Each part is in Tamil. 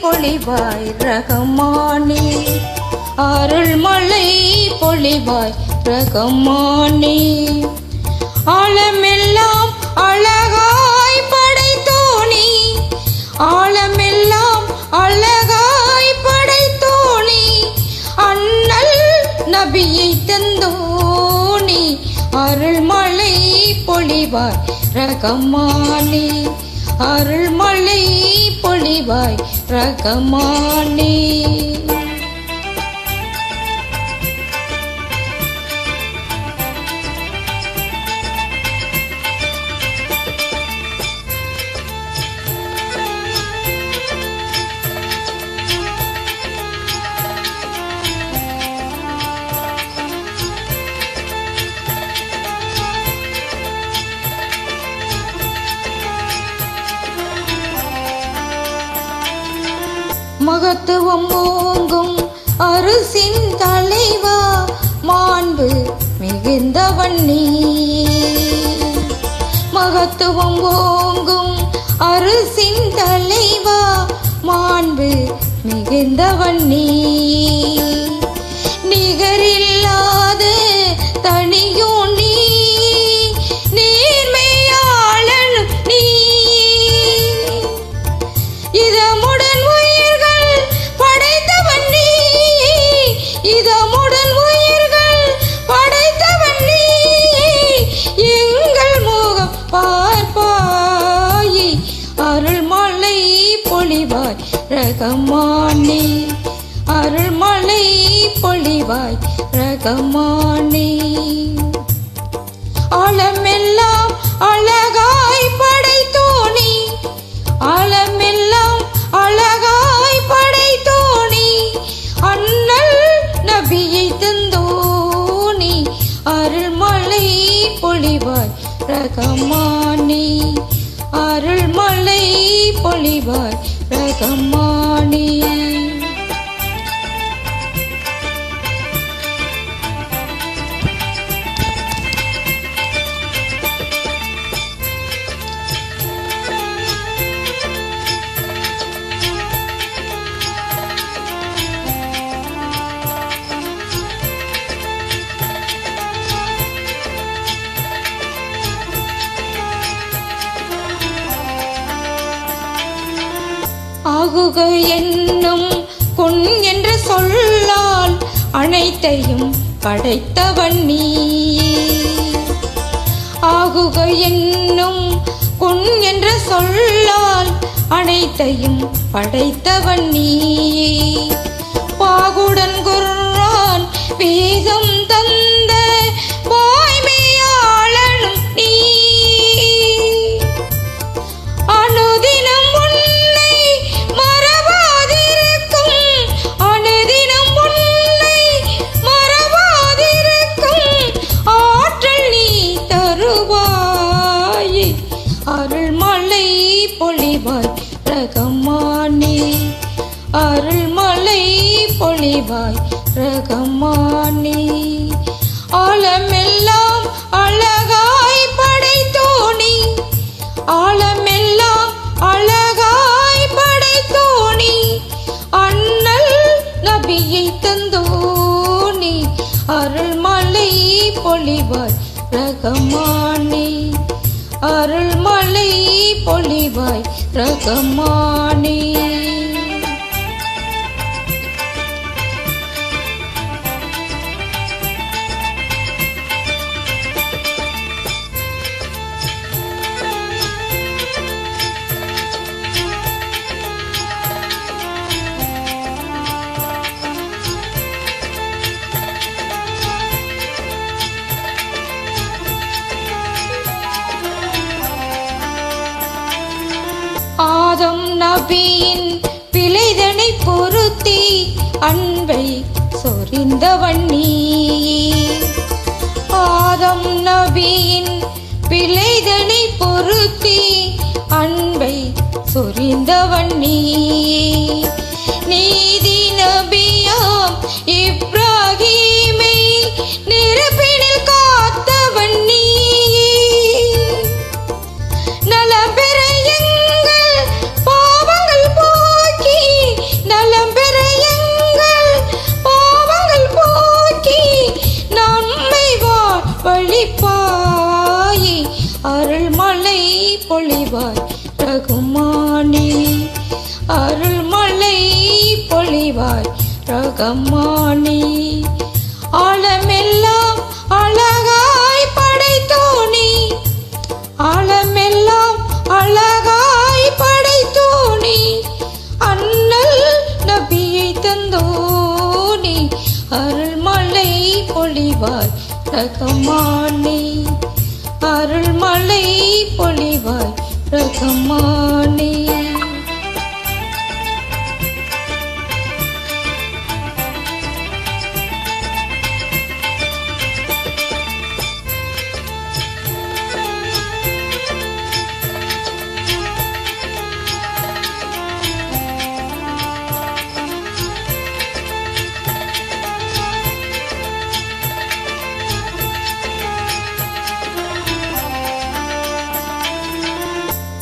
பொழிவாய் ரகமானே, அருள்மழை பொழிவாய் ரகமானே. ஆழமெல்லாம் அழகாய் படைத்தோனி, ஆழமெல்லாம் அழகாய் படைத்தோனி, அண்ணல் நபியை தந்தோனி, அருள்மழை பொழிவாய் ரகமானே, அருள்மழை பொழிவாய் ரகமானே. மகத்துவம் ஓங்கும் அரசின் தலைவா, மாண்பு மிகுந்தவன் நீ. மகத்துவம் ஓங்கும் அரசின் தலைவா, மாண்பு மிகுந்தவன் நீ. நிகரில்லாத தனியும் நீ, நேர்மையாளன் நீ. இதமுடன் இதமுடன் உயிர்கள் படைத்தவன் நீ, எங்கள் முகம் பார்ப்பாய், அருள்மழை பொழிவாய் ரகமானே, அருள்மழை பொழிவாய் ரகமானே. ஆழமெல்லாம் அழகாய் படைத்தோனி, ஆழமெல்லாம் அழகாய் படைத்தோனி, அண்ணல் நபியை தந்தோனி, அருள்மழை பொழிவாய் ரகமானே, அருள்மழை பொழிவாய் ரகமானே. ஆகுக என்னும் பொன் என்ற சொல்லால் அனைத்தையும் படைத்தவன் நீ. ஆகுக என்னும் பொன் என்ற சொல்லால் அனைத்தையும் படைத்தவன் நீ. பாகுடன் குர்ஆன் வேதம் தந்த வாய்மையாளனும் நீ. அனுதினம் உன்னை மறவாதிருக்கும், அனுதினம் உன்னை மறவாதிருக்கும் ஆற்றல் நீ தருவாய், அருள்மழை பொழிவாய் ரகமானே, அருள்மழை பொழிவாய் ரகமானே. ஆழமெல்லாம் அழகாய் படைத்தோனி, ஆழமெல்லாம் அழகாய் படைத்தோனி, அண்ணல் நபியை தந்தோனி, அருள்மழை பொழிவாய் ரகமானே, அருள்மழை பொழிவாய் ரகமானே. ஆதம் நபியின் பிழைதனை பொருத்தி அன்பை சொரிந்தவன் நீ. ஆதம் நபியின் பிழைதனை பொருத்தி அன்பை சொரிந்தவன் நீ. நீதி நபியாம் இப்ராஹீமை நெருப்பினில் காத்தவன் நீ. நலம் பெற எங்கள் பாவங்கள் போக்கி பொழிவாய் ரகுமானே, அருள்மழை பொழிவாய் ரகுமானே. ஆழமெல்லாம் அழகாய் படைத்தோனே, ஆழமெல்லாம் அழகாய் படைத்தோனே, அண்ணல் நபியை தந்தோனே, அருள்மழை பொழிவாய் ரகுமானே, அருள்மழை பொழிவாய் ரகுமானே.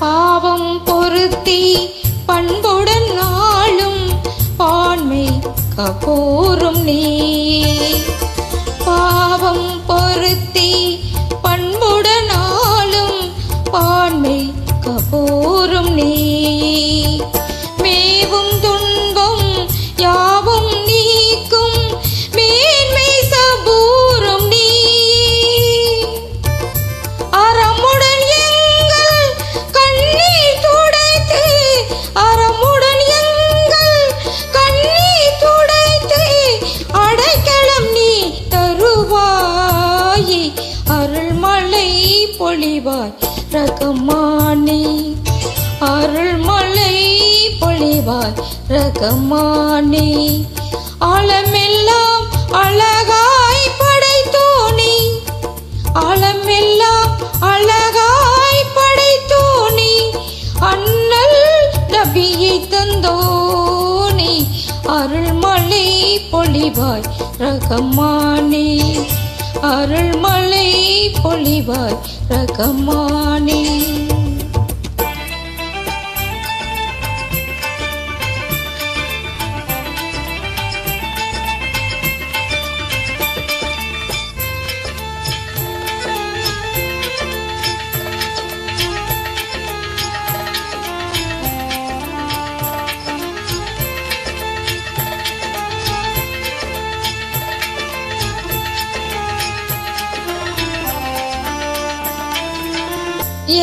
பாவம் பொருத்தி பண்புடன் நாளும் பான்மை கபூரும் நீ, பாவம் பொருத்தி பண்புடன் நாளும் பான்மை கபூரும் நீ, மேவும் துன்பம் யாவும் நீக்கும் மேன்மை சபூரும் நீ, அறமுடன் எங்கள் கண்ணீர் துடைத்து, அறமுடன் எங்கள் கண்ணீர் துடைத்து, அடைக்கலம் நீ தருவாயே, அருள்மழை பொழிவாய் ரகுமானே, அருள்மழை பொழிவாய் ரகுமானே. ஆழமெல்லாம் அழகாய் படைத்தோனே, ஆழமெல்லாம் அழகாய் படைத்தோனே, அண்ணல் நபியை தந்தோனே, அருள்மழை பொழிவாய் ரகுமானே, அருள்மழை பொழிவாய் ரகுமானே.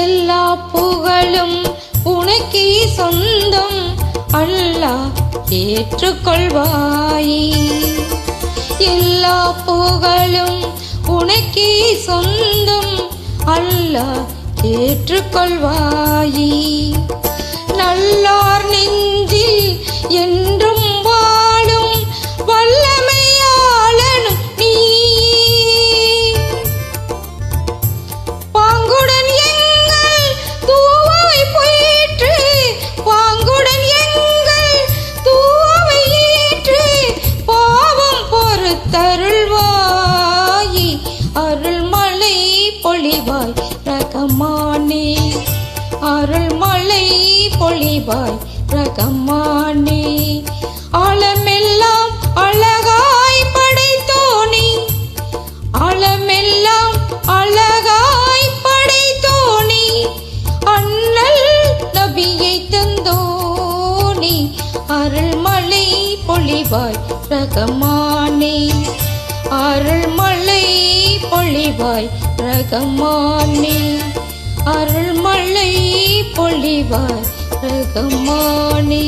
எல்லா புகழும் உனக்கே சொந்தம், அல்லாஹ் ஏற்றுக்கொள்வாயே, எல்லா புகழும் உனக்கே சொந்தம், அல்லாஹ் ஏற்றுக்கொள்வாயே. நல்லார் நெஞ்சில் என்றும் வாழும் வல்லமையாளனும் நீ, பாங்குடன் எங்கள் தூவை போயிற்று, பாங்குடன் எங்கள் தூவை ஏற்று, பாவம் பொறுத்தருள்வாயே, அருள்மழை பொழிவாய் ரகுமானே, அருள்மழை பொழிவாய் ரகுமானே. ஆழமெல்லாம் அழகாய் படைத்தோனே, ஆழமெல்லாம் அழகாய் படைத்தோனே, அண்ணல் நபியை தந்தோனே, அருள்மழை பொழிவாய் ரகுமானே, அருள்மழை பொழிவாய் ரகுமானே, அருள்மழை பொழிவாய் ரகுமானே.